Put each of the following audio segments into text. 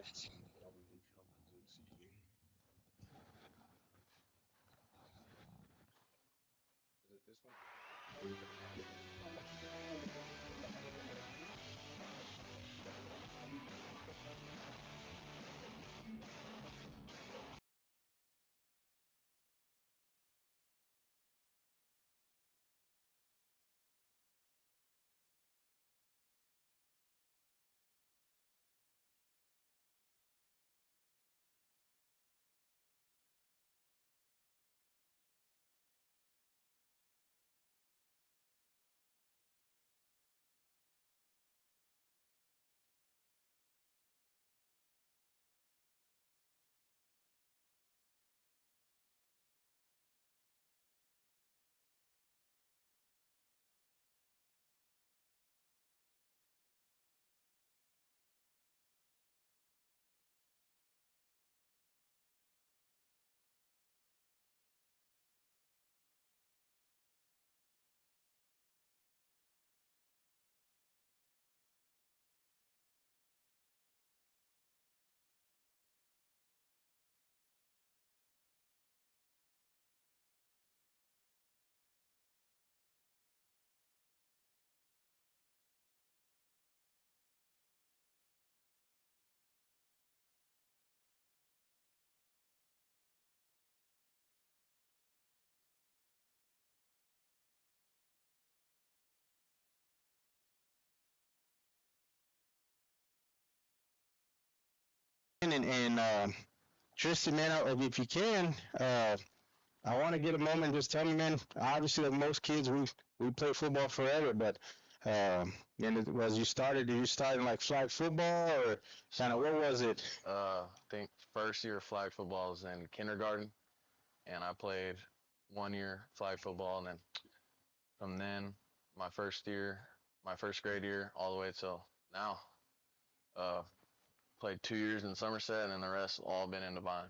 Is it this one? And Tristan, man, if you can, I want to get a moment. Just tell me, man. Obviously, like most kids, we play football forever, but and as you started, did you start in like flag football or kind of what was it? I think first year of flag football was in kindergarten, and I played 1 year flag football, and then from then, my first year, my first grade year, all the way till now, uh, played 2 years in Somerset, and then the rest all been in Divine.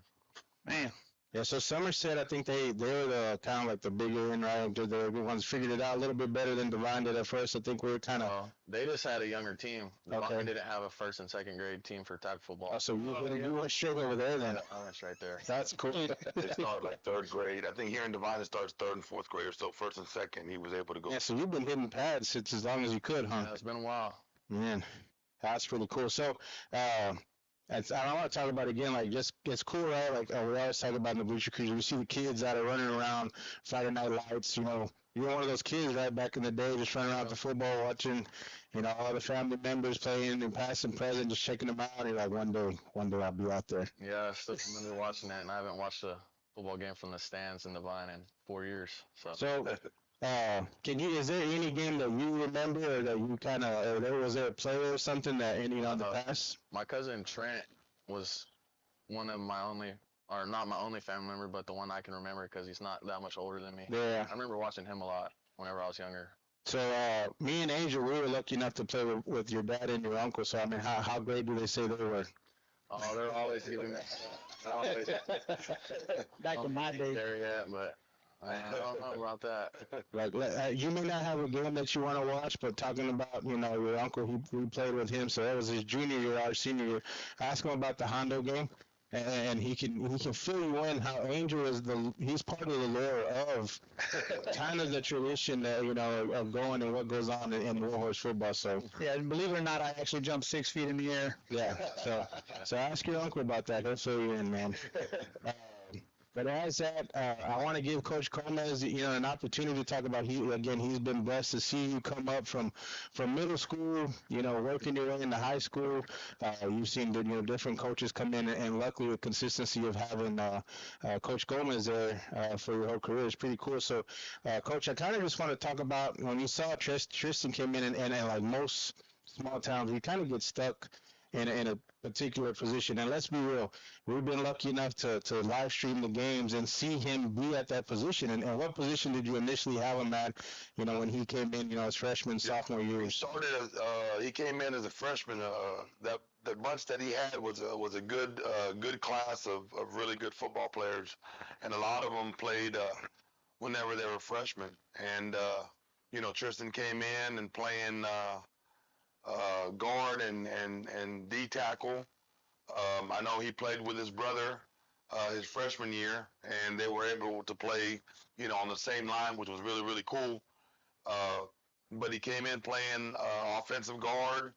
Man. Yeah, so Somerset, I think they were the kind of like the bigger end, right? They're the ones figured it out a little bit better than Divine did at first. I think we were kind of They just had a younger team. Divine okay. didn't have a first and second grade team for tag football. Oh, so you went straight over there then. I went right there. That's cool. They start like third grade. I think here in Divine it starts third and fourth grade, or so first and second he was able to go. Yeah, so you've been hitting pads since as long as you could, huh? Yeah, it's been a while. Man, that's pretty cool. So, I don't want to talk about it again. Like, just it's cool, right? Like, we always talk about in the Bleachercreatures. We see the kids that are running around Friday Night Lights. You know, you're one of those kids, right? Back in the day, just running around the football, watching, you know, all the family members playing and passing present, just checking them out. And you're like, one day I'll be out there. Yeah, I still remember watching that, and I haven't watched a football game from the stands in Divine in 4 years. So, is there any game that you remember or that you kind of, or was there a player or something that, you know, in the past? My cousin Trent was one of my only, or not my only family member, but the one I can remember because he's not that much older than me. Yeah. I remember watching him a lot whenever I was younger. So, me and Angel, we were lucky enough to play with your dad and your uncle. So, I mean, how great do they say they were? Oh, they're always giving me. Always. Back in my day. There yet, but I don't know about that. Like, you may not have a game that you want to watch, but talking about, you know, your uncle, he played with him, so that was his junior year, our senior year. Ask him about the Hondo game, and he can fill you in how Angel is he's part of the lore of kind of the tradition that, you know, of going and what goes on in Warhorse football. So yeah, and believe it or not, I actually jumped 6 feet in the air. Yeah, so ask your uncle about that. He'll fill you in, man. But as that, I want to give Coach Gomez, you know, an opportunity to talk about. He's been blessed to see you come up from middle school, you know, working your way into high school. You've seen different coaches come in, and luckily the consistency of having Coach Gomez there for your whole career is pretty cool. So, Coach, I kind of just want to talk about when you saw Tristan came in, and like most small towns, you kind of get stuck in a particular position. And let's be real, we've been lucky enough to live stream the games and see him be at that position. And what position did you initially have him at, you know, when he came in, you know, as freshman, sophomore year? He came in as a freshman. The bunch that he had was a good class of really good football players, and a lot of them played whenever they were freshmen. And you know, Tristan came in and playing guard and D tackle, I know he played with his brother his freshman year, and they were able to play, on the same line, which was really, really cool. Uh, but he came in playing offensive guard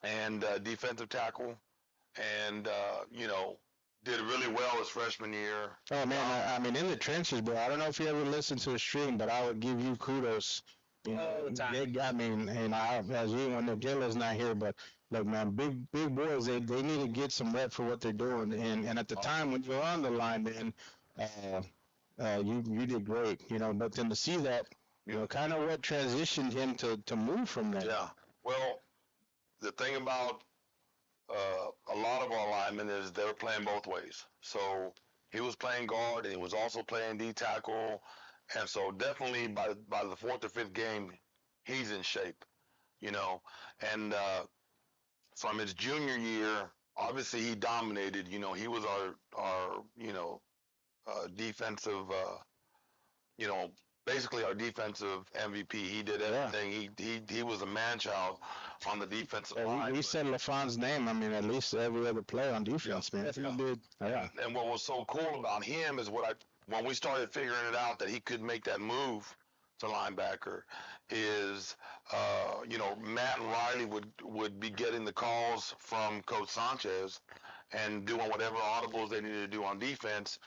and defensive tackle, and did really well his freshman year. Oh man, I mean in the trenches, bro. I don't know if you ever listened to the stream, but I would give you kudos. You know, All the time. I mean, and as you when the Jailer's not here, but look, man, big boys, they need to get some rep for what they're doing. And at the time when you're on the line, man, you did great. You know, but then to see that, kind of what transitioned him to move from there. Yeah. Well, the thing about a lot of our linemen is they were playing both ways. So he was playing guard and he was also playing D tackle, and so definitely by the fourth or fifth game, he's in shape, And from his junior year, obviously he dominated. He was our defensive, you know, basically our defensive MVP. He did everything. He was a man child on the defensive line. We said LaFon's name. I mean, at least every other player on defense, man. He did. Yeah. And what was so cool about him is when we started figuring it out that he could make that move to linebacker is, Matt and Riley would be getting the calls from Coach Sanchez and doing whatever audibles they needed to do on defense.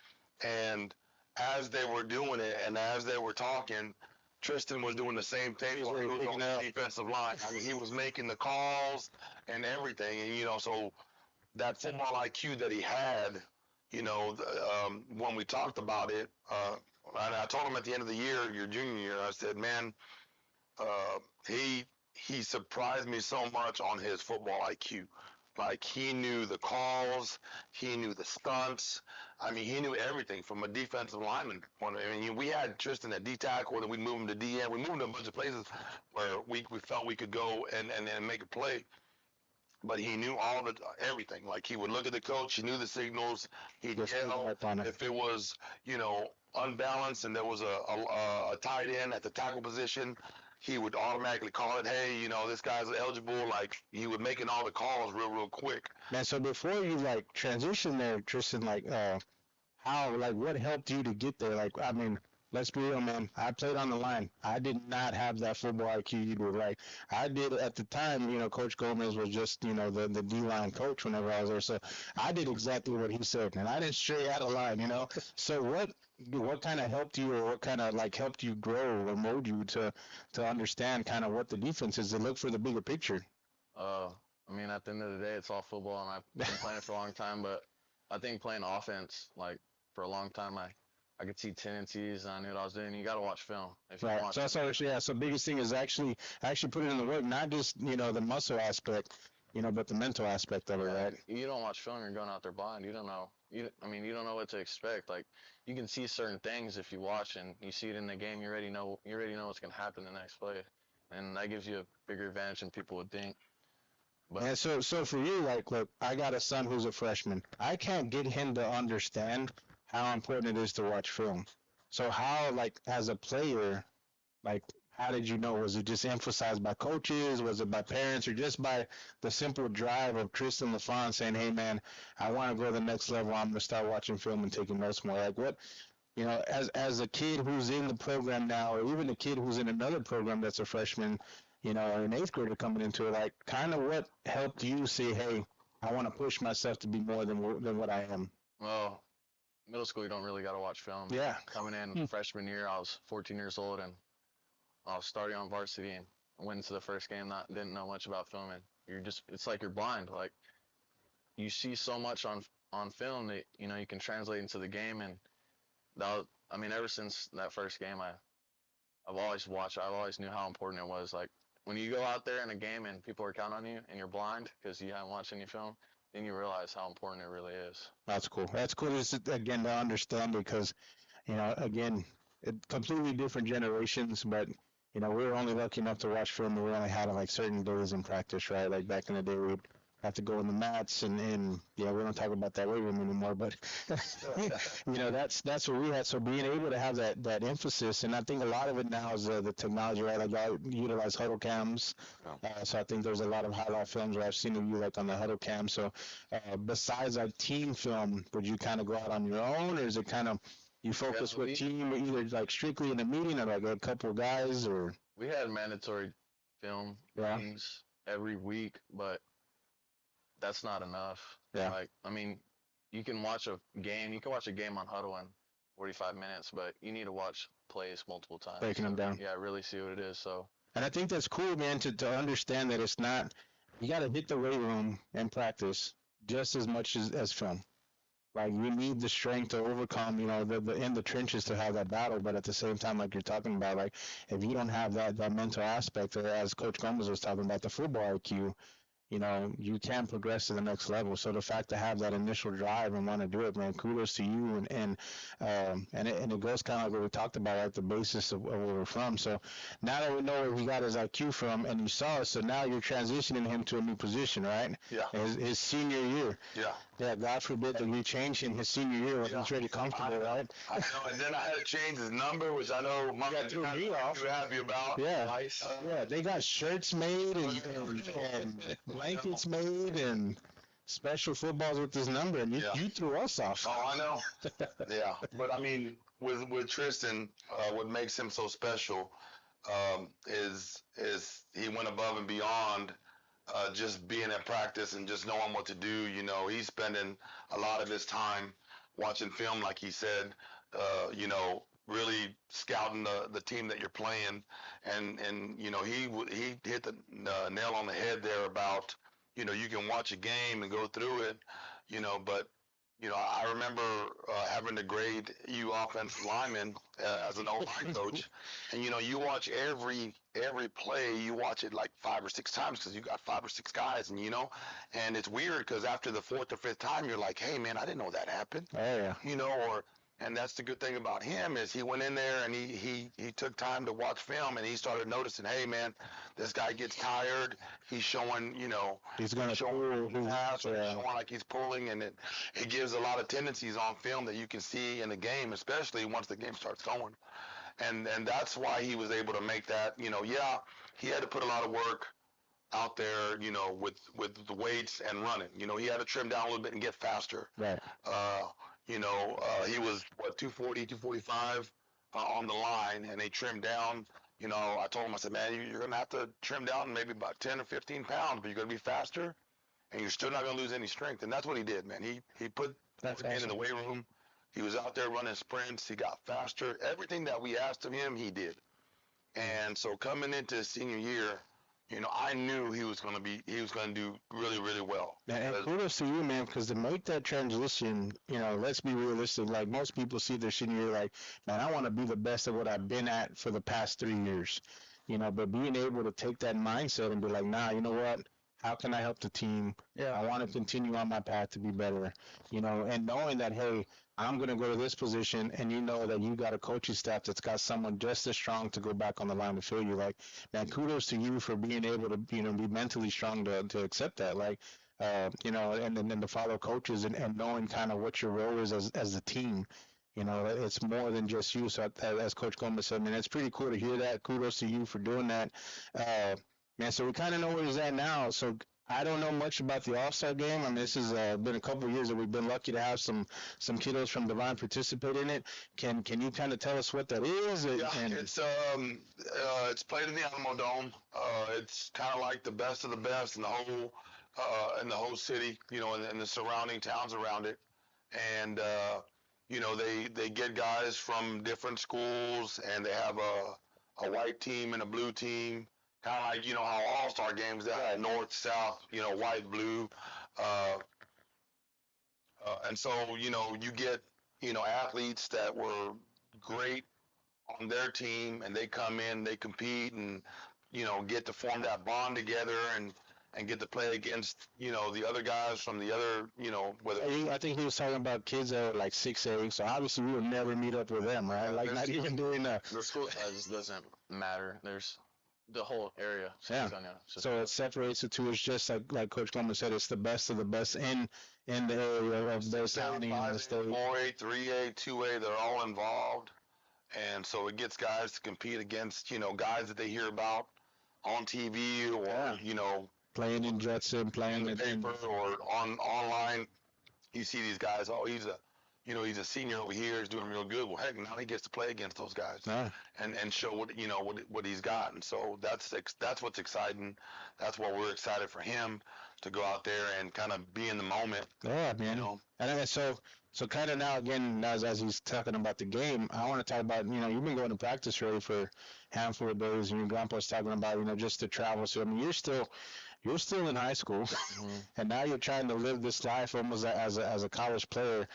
And as they were doing it and as they were talking, Tristan was doing the same thing when he was on the defensive line. I mean, he was making the calls and everything. And, so that football IQ that he had, when we talked about it, and I told him at the end of the year, your junior year, I said, man, he surprised me so much on his football IQ. Like, he knew the calls, he knew the stunts. I mean, he knew everything from a defensive lineman. I mean, we had Tristan at D tackle, and we moved him to DN. We moved him to a bunch of places where we felt we could go and make a play. But he knew everything. Like, he would look at the coach, he knew the signals, he'd yell if it was, unbalanced and there was a tight end at the tackle position. He would automatically call it, hey, this guy's eligible. Like, he would making all the calls real quick. Man, so before you transition there, Tristan, what helped you to get there? Like, I mean, let's be real, man. I played on the line. I did not have that football IQ you do. Like, I did at the time. Coach Gomez was just, the D-line coach whenever I was there. So I did exactly what he said, and I didn't stray out of line. So what kind of helped you, or what kind of helped you grow or mold you to understand kind of what the defense is, to look for the bigger picture? I mean, at the end of the day, it's all football, and I've been playing for a long time. But I think playing offense, for a long time, I could see tendencies, and I knew what I was doing. You got to watch film. If you right. So that's actually, so biggest thing is actually put it in the work, not just the muscle aspect, but the mental aspect of it, right? You don't watch film, you're going out there blind. You don't know. You don't know what to expect. Like, you can see certain things if you watch and you see it in the game. You already know what's going to happen the next play, and that gives you a bigger advantage than people would think. But and so for you, look, I got a son who's a freshman. I can't get him to understand how important it is to watch film. So how, as a player, how did you know? Was it just emphasized by coaches? Was it by parents, or just by the simple drive of Tristan LaFon saying, hey, man, I want to go to the next level. I'm going to start watching film and taking notes more. What, as a kid who's in the program now, or even a kid who's in another program that's a freshman, or an eighth grader coming into it, kind of what helped you say, hey, I want to push myself to be more than what I am? Well, middle school, you don't really got to watch film. Yeah. Coming in freshman year, I was 14 years old, and I was starting on varsity and went into the first game, didn't know much about film, and it's like you're blind. Like, you see so much on film that, you can translate into the game, and ever since that first game, I've always watched. I always knew how important it was. Like, when you go out there in a game and people are counting on you and you're blind because you haven't watched any film, then you realize how important it really is. That's cool. That's cool, just, again, to understand, because, again, completely different generations, but, we were only lucky enough to watch film, and we only had certain days in practice, right? Like, back in the day, we'd have to go in the mats and yeah, we don't talk about that weight room anymore, but that's what we had. So being able to have that emphasis, and I think a lot of it now is the technology, right? Like I utilize huddle cams, so I think there's a lot of highlight films where I've seen of you like on the huddle cam. So besides like team film, would you kind of go out on your own, or is it kind of you focus with team, or either like strictly in a meeting, or like a couple of guys, or We had mandatory film meetings every week, but that's not enough. Yeah. Like, I mean, you can watch a game on huddle in 45 minutes, but you need to watch plays multiple times. Breaking them down. Yeah, really see what it is. So. And I think that's cool, man, to understand that it's not, you got to hit the weight room and practice just as much as film. Like, you need the strength to overcome, the in the trenches to have that battle. But at the same time, like you're talking about, like, if you don't have that mental aspect, or as Coach Gomez was talking about, the football IQ, you can progress to the next level. So the fact to have that initial drive and want to do it, man, kudos to you. And it goes kind of like what we talked about, like the basis of where we're from. So now that we know where he got his IQ from, and you saw it, so now you're transitioning him to a new position, right? Yeah. His senior year. Yeah. Yeah, God forbid that you change him his senior year when he's really comfortable, right? I know, and then I had to change his number, which I know Mom got too happy about. Yeah. Nice. Yeah, they got shirts made and blankets made and special footballs with this number, and you threw us off. Oh, I know. Yeah, but I mean, with Tristan, what makes him so special is he went above and beyond just being at practice and just knowing what to do. He's spending a lot of his time watching film, like he said, really scouting the team that you're playing. And he hit the nail on the head there about, you can watch a game and go through it, but I remember having to grade you offensive linemen as an O-line coach, and you watch every play, you watch it like 5 or 6 times because you got 5 or 6 guys, and and it's weird because after the 4th or 5th time, you're like, hey man, I didn't know that happened. Oh yeah. And that's the good thing about him is he went in there and he took time to watch film, and he started noticing, hey man, this guy gets tired. He's showing, he's going to showing pass, or showing like he's pulling, and it gives a lot of tendencies on film that you can see in the game, especially once the game starts going. And that's why he was able to make that. He had to put a lot of work out there, with the weights and running. He had to trim down a little bit and get faster. Right. He was 240, 245 on the line, and they trimmed down. I told him, I said, man, you're gonna have to trim down maybe about 10 or 15 pounds, but you're gonna be faster, and you're still not gonna lose any strength. And that's what he did, man. He put in the weight room. He was out there running sprints. He got faster. Everything that we asked of him, he did. And so coming into his senior year, I knew he was going to do really, really well. And kudos to you, man, because to make that transition, let's be realistic. Like, most people see their senior year like, man, I want to be the best at what I've been at for the past 3 years. But being able to take that mindset and be like, nah, you know what? How can I help the team? Yeah, I want to continue on my path to be better. And knowing that, hey, I'm going to go to this position, and that you got a coaching staff that's got someone just as strong to go back on the line to fill you. Like, man, kudos to you for being able to, be mentally strong to accept that. Like, and then to follow coaches and knowing kind of what your role is as a team. It's more than just you. So as Coach Gomez said, man, it's pretty cool to hear that. Kudos to you for doing that. Man, so we kind of know where he's at now. So I don't know much about the All-Star game. I mean, this has been a couple of years that we've been lucky to have some kiddos from Divine participate in it. Can you kind of tell us what that is? It's played in the Alamo Dome. It's kind of like the best of the best in the whole city, and the surrounding towns around it. And they get guys from different schools, and they have a white team and a blue team. Kind of like, how all-star games, they have north, south, white, blue. And so, you get, athletes that were great on their team, and they come in, they compete, and, get to form that bond together and get to play against, the other guys from the other, whether. I think he was talking about kids that are like 6'8", so obviously we would never meet up with them, right? Like, not even doing that. The school size doesn't matter. There's The whole area. San Yeah. Antonio. So it separates the two. It's just like Coach Gomez said, it's the best of the best in the area of the county and the state. 4A, 3A, 2A, they're all involved. And so it gets guys to compete against, guys that they hear about on TV or, Yeah. Playing in Judson, playing in the paper or online. You see these guys, he's a senior over here, he's doing real good. Well, heck, now he gets to play against those guys and show what he's got. And so that's what's exciting. That's what we're excited for him to go out there and kind of be in the moment. Yeah, man. And so kind of now again, as he's talking about the game, I want to talk about, you've been going to practice already for a handful of days, and your grandpa's talking about, just the travel. So I mean, you're still in high school, and now you're trying to live this life almost as a college player,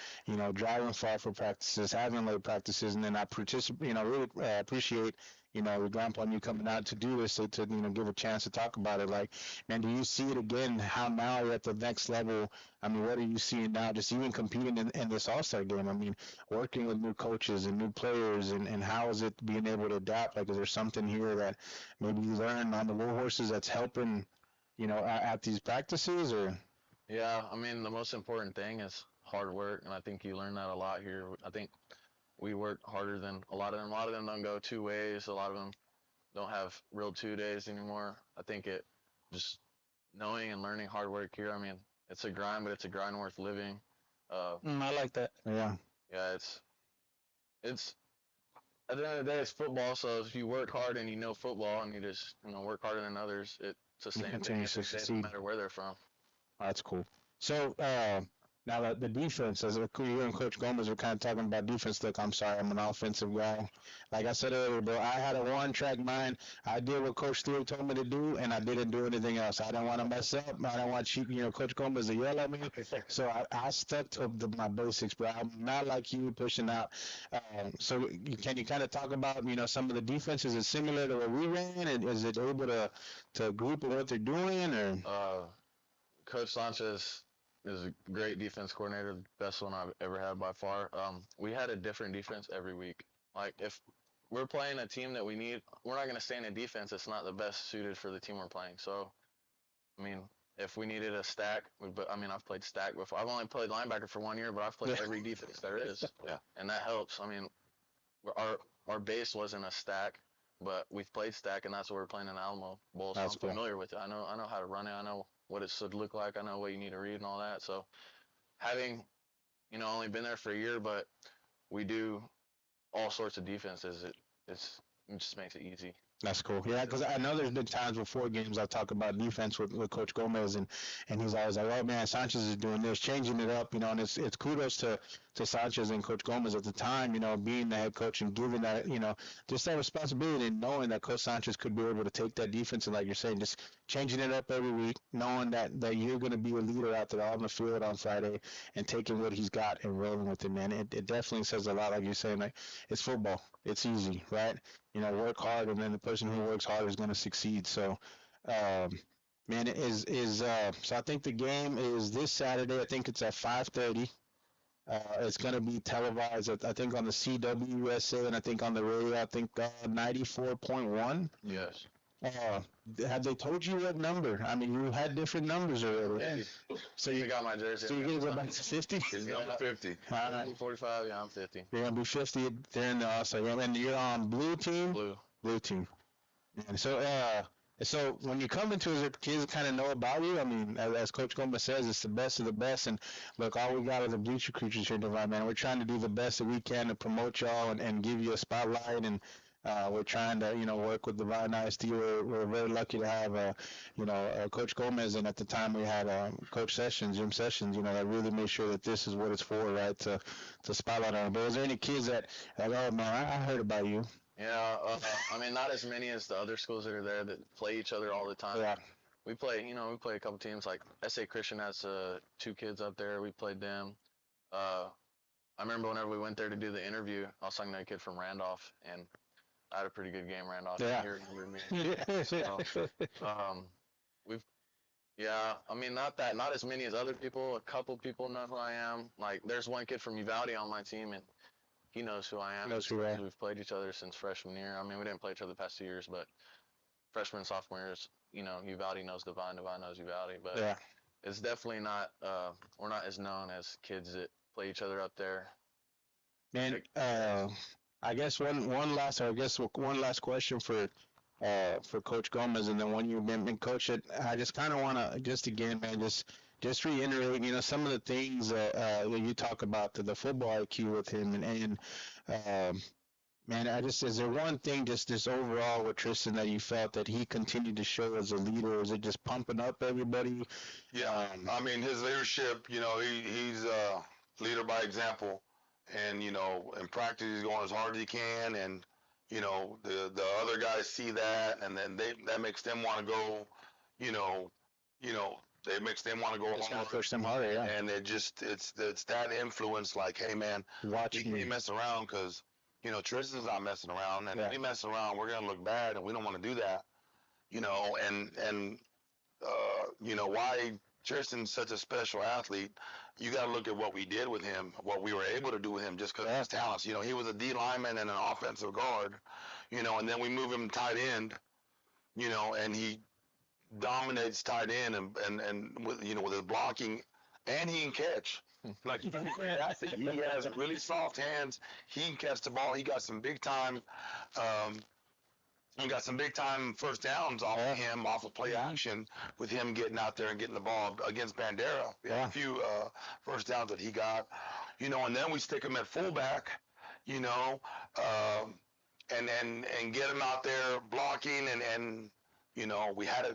driving far for practices, having late practices, and then I really appreciate, your grandpa and you coming out to do this, to give a chance to talk about it. Like, man, do you see it again, how now you're at the next level? I mean, what are you seeing now, just even competing in this All-Star game? I mean, working with new coaches and new players, and how is it being able to adapt? Like, is there something here that maybe you learned on the low horses that's helping, at these practices? Or Yeah, I mean, the most important thing is hard work, and I think you learn that a lot here. I think we work harder than a lot of them. A lot of them don't go 2 ways. A lot of them don't have real 2 days anymore. I think it just knowing and learning hard work here. I mean, it's a grind, but it's a grind worth living. I like that. Yeah. Yeah, it's at the end of the day, it's football. So if you work hard and you know football and you just work harder than others, it's the same thing. Continue to succeed. No matter where they're from. Oh, that's cool. So now the defense, as you and Coach Gomez were kind of talking about defense. Look, I'm sorry, I'm an offensive guy. Like I said earlier, bro, I had a one-track mind. I did what Coach Stewart told me to do, and I didn't do anything else. I didn't want to mess up. I didn't want Coach Gomez to yell at me. So I stuck to my basics, bro. I'm not like you pushing out. So can you kind of talk about some of the defenses? Is it similar to what we ran, and is it able to group what they're doing, or? Coach Sanchez is a great defense coordinator, the best one I've ever had by far. We had a different defense every week. Like, if we're playing a team that we need, we're not going to stay in a defense that's not the best suited for the team we're playing. So, I mean, if we needed a stack, I've played stack before. I've only played linebacker for 1 year, but I've played every defense there is. Yeah. And that helps. I mean, our base wasn't a stack, but we've played stack, and that's what we're playing in Alamo Bowl. So I'm familiar with it. I know how to run it. I know what it should look like. I know what you need to read and all that. So having, only been there for a year, but we do all sorts of defenses. It just makes it easy. That's cool. Yeah, because I know there's been times before games I talk about defense with Coach Gomez, and he's always like, oh, man, Sanchez is doing this, changing it up, and it's kudos to Sanchez and Coach Gomez at the time, being the head coach and giving that, just that responsibility and knowing that Coach Sanchez could be able to take that defense and, like you're saying, just changing it up every week, knowing that you're going to be a leader out there on the field on Friday and taking what he's got and rolling with it, man. It definitely says a lot, like you're saying, like, it's football. It's easy, right? Work hard, and then the person who works hard is going to succeed. So, man, so I think the game is this Saturday. I think it's at 5:30. It's going to be televised, I think, on the CWUSA, and I think on the radio, I think 94.1. Yes. Have they told you what number? I mean, you had different numbers already. Yeah. So you got my jersey. So you're going to go back to 50? He's number 50. All right. 45, yeah, I'm 50. You're going to be 50 there in the All-Star game. And you're on blue team? Blue team. And so when you come into it, kids kind of know about you. I mean, as Coach Gomez says, it's the best of the best. And look, all we got are the Bleacher Creatures here, Divine, man. We're trying to do the best that we can to promote y'all and give you a spotlight. And we're trying to, work with Divine ISD. We're very lucky to have, Coach Gomez. And at the time we had Coach Sessions, Jim Sessions, that really made sure that this is what it's for, right, to spotlight on. But is there any kids that, oh, man, I heard about you? Yeah, not as many as the other schools that are there that play each other all the time. Yeah. We play a couple teams. Like SA Christian has 2 kids up there. We played them. I remember whenever we went there to do the interview, I was talking to a kid from Randolph, and I had a pretty good game, Randolph. Yeah. Not as many as other people. A couple people know who I am. Like, there's one kid from Uvalde on my team, and he knows who I am. Knows who I am. We've played each other since freshman year. I mean, we didn't play each other the past 2 years, but freshman, sophomore years, Uvalde knows Divine knows Uvalde, but Yeah. it's definitely not. We're not as known as kids that play each other up there. And I guess one last question for Coach Gomez, and then when you've been coaching, I just kind of want to just again, man, just reiterate, some of the things that you talk about the football IQ with him, and man, is there one thing just overall with Tristan that you felt that he continued to show as a leader? Is it just pumping up everybody? Yeah, I mean his leadership. He's a leader by example, and in practice he's going as hard as he can, and the other guys see that, and then that makes them want to go. It makes them want to go It's gonna hard. push them harder, yeah. And it's that influence. Like, hey man, Watch we can't mess around because Tristan's not messing around, and if we mess around, we're gonna look bad, and we don't want to do that. Why Tristan's such a special athlete. You got to look at what we did with him, what we were able to do with him, just because of his talents. He was a D lineman and an offensive guard, and then we move him to tight end, and he dominates tight end and with his blocking, and he can catch. Like he has really soft hands. He can catch the ball. He got some big time. We got some big time first downs off of him, off of play action, with him getting out there and getting the ball against Bandera. We had a few first downs that he got, and then we stick him at fullback, and get him out there blocking, and we had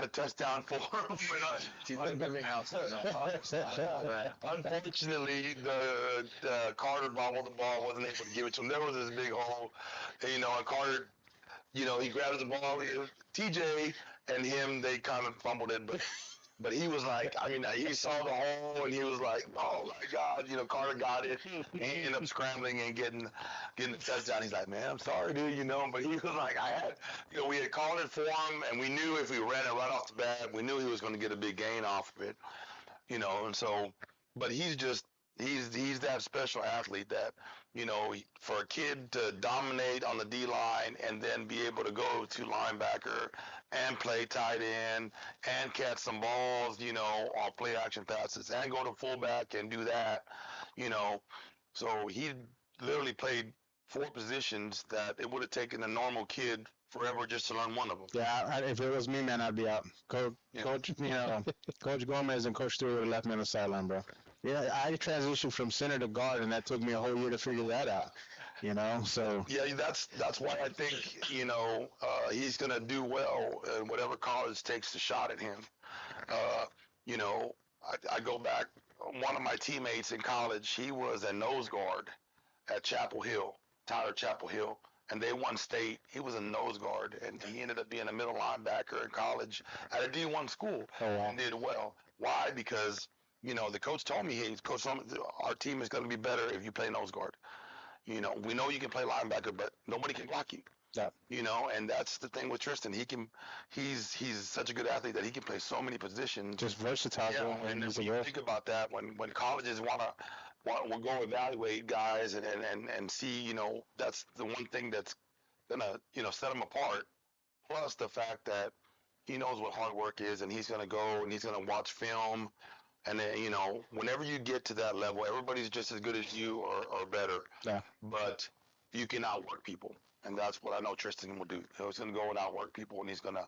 a touchdown for him. Unfortunately, the Carter bobbled the ball, wasn't able to give it to him. There was this big hole, and Carter. He grabs the ball. TJ and him, they kind of fumbled it, but he was like, he saw the hole and he was like, oh my God, Carter got it. And he ended up scrambling and getting the touchdown. He's like, man, I'm sorry, dude, but he was like, we had called it for him, and we knew if we ran it right off the bat, we knew he was going to get a big gain off of it, and so, but he's that special athlete that, for a kid to dominate on the D line and then be able to go to linebacker and play tight end and catch some balls, on play action passes and go to fullback and do that, so he literally played 4 positions that it would have taken a normal kid forever just to learn one of them. Yeah, if it was me, man, I'd be out. Coach Gomez and Coach Stewart would have left me on the sideline, bro. Yeah, I transitioned from center to guard, and that took me a whole year to figure that out. So. Yeah, that's why I think he's gonna do well in whatever college takes a shot at him. I go back. One of my teammates in college, he was a nose guard at Chapel Hill, Tyler Chapel Hill, and they won state. He was a nose guard, and he ended up being a middle linebacker in college at a D1 school and did well. Why? Because the coach told me, our team is going to be better if you play nose guard. We know you can play linebacker, but nobody can block you. Yeah. And that's the thing with Tristan. He's such a good athlete that he can play so many positions. Just versatile. Yeah, and when you think about that, when colleges will go evaluate guys and see, that's the one thing that's gonna, set him apart. Plus the fact that he knows what hard work is, and he's gonna go and he's gonna watch film. And then, whenever you get to that level, everybody's just as good as you or better. Yeah. But you can outwork people. And that's what I know Tristan will do. He's going to go and outwork people, and he's going to,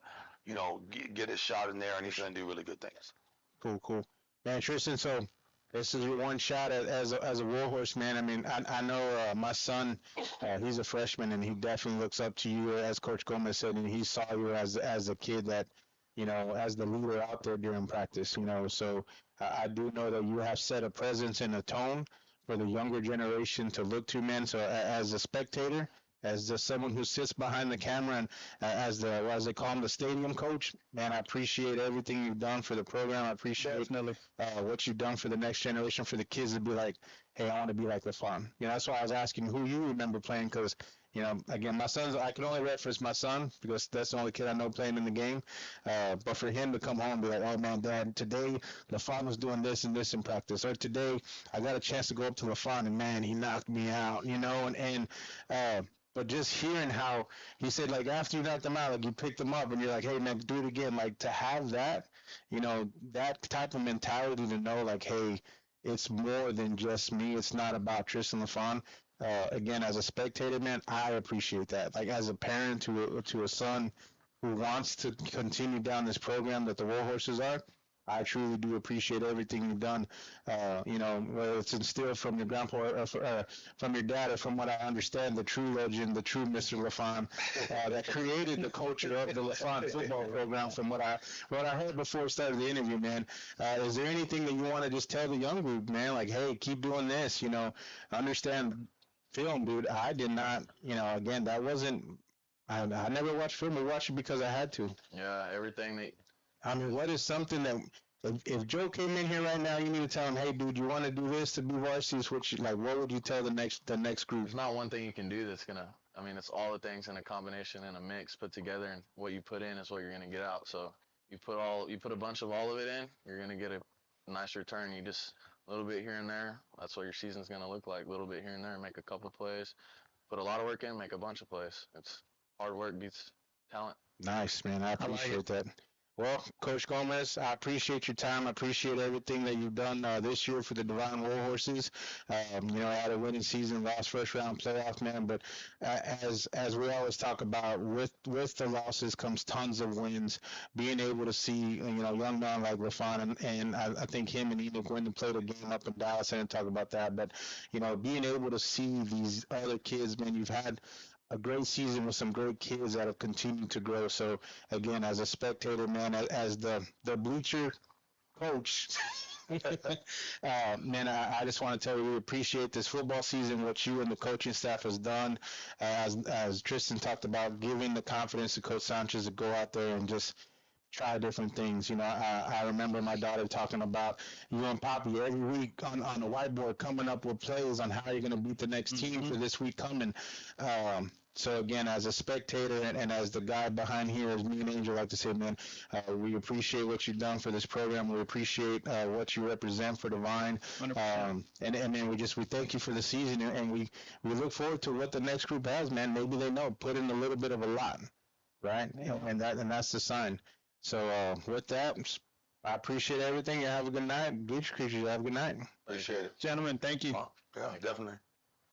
get his shot in there, and he's going to do really good things. Cool. Man, Tristan, so this is your one shot as a Warhorse, man. I mean, I know my son, he's a freshman, and he definitely looks up to you, as Coach Gomez said, and he saw you as a kid that, as the leader out there during practice, so I do know that you have set a presence and a tone for the younger generation to look to, man. So as a spectator, as just someone who sits behind the camera, and as they call him, the stadium coach, man, I appreciate everything you've done for the program. I appreciate what you've done for the next generation, for the kids to be like, hey, I want to be like LaFon. That's why I was asking who you remember playing, because again, I can only reference my son because that's the only kid I know playing in the game. But for him to come home and be like, oh man, Dad, today LaFon was doing this and this in practice, or today I got a chance to go up to LaFon and man, he knocked me out, and But just hearing how he said, like, after you knocked them out, like, you picked them up and you're like, hey, man, do it again. Like, to have that, that type of mentality to know, like, hey, it's more than just me. It's not about Tristan LaFon. Again, as a spectator, man, I appreciate that. Like, as a parent to a son who wants to continue down this program that the Warhorses are, I truly do appreciate everything you've done. Whether it's instilled from your grandpa or from your dad, or from what I understand, the true legend, the true Mr. LaFon, that created the culture of the LaFon football program. From what I heard before we started the interview, man, is there anything that you want to just tell the young group, man? Like, hey, keep doing this. Understand film, dude. I did not. Again, that wasn't. I never watched film. I watched it because I had to. Yeah, everything that. I mean, what is something that if Joe came in here right now, you need to tell him, hey, dude, you want to do this to be varsity? What would you tell the next group? There's not one thing you can do that's gonna. I mean, it's all the things in a combination and a mix put together, and what you put in is what you're gonna get out. So you put a bunch of all of it in, you're gonna get a nice return. You just a little bit here and there. That's what your season's gonna look like. A little bit here and there, make a couple plays, put a lot of work in, make a bunch of plays. It's hard work beats talent. Nice, man. I appreciate that. Well, Coach Gomez, I appreciate your time. I appreciate everything that you've done this year for the Divine Warhorses. Had a winning season, lost first round playoff, man. But as we always talk about, with the losses comes tons of wins. Being able to see young men like LaFon and I think him and Enoch went and played a game up in Dallas. I didn't talk about that, but being able to see these other kids, man, you've had a great season with some great kids that have continued to grow. So again, as a spectator, man, as the bleacher coach, man, I just want to tell you we appreciate this football season, what you and the coaching staff has done. As Tristan talked about, giving the confidence to Coach Sanchez to go out there and just try different things. I remember my daughter talking about you and Poppy every week on the whiteboard, coming up with plays on how you're going to beat the next team for this week coming. So again, as a spectator and as the guy behind here, as me and Angel like to say, man, we appreciate what you've done for this program. We appreciate what you represent for Divine. And then we thank you for the season, and we look forward to what the next group has, man. Maybe they put in a little bit of a lot, right? Yeah. And that's the sign. So with that, I appreciate everything. You have a good night. Bleachercreatures, have a good night. Appreciate it. Gentlemen, thank you. Yeah, definitely.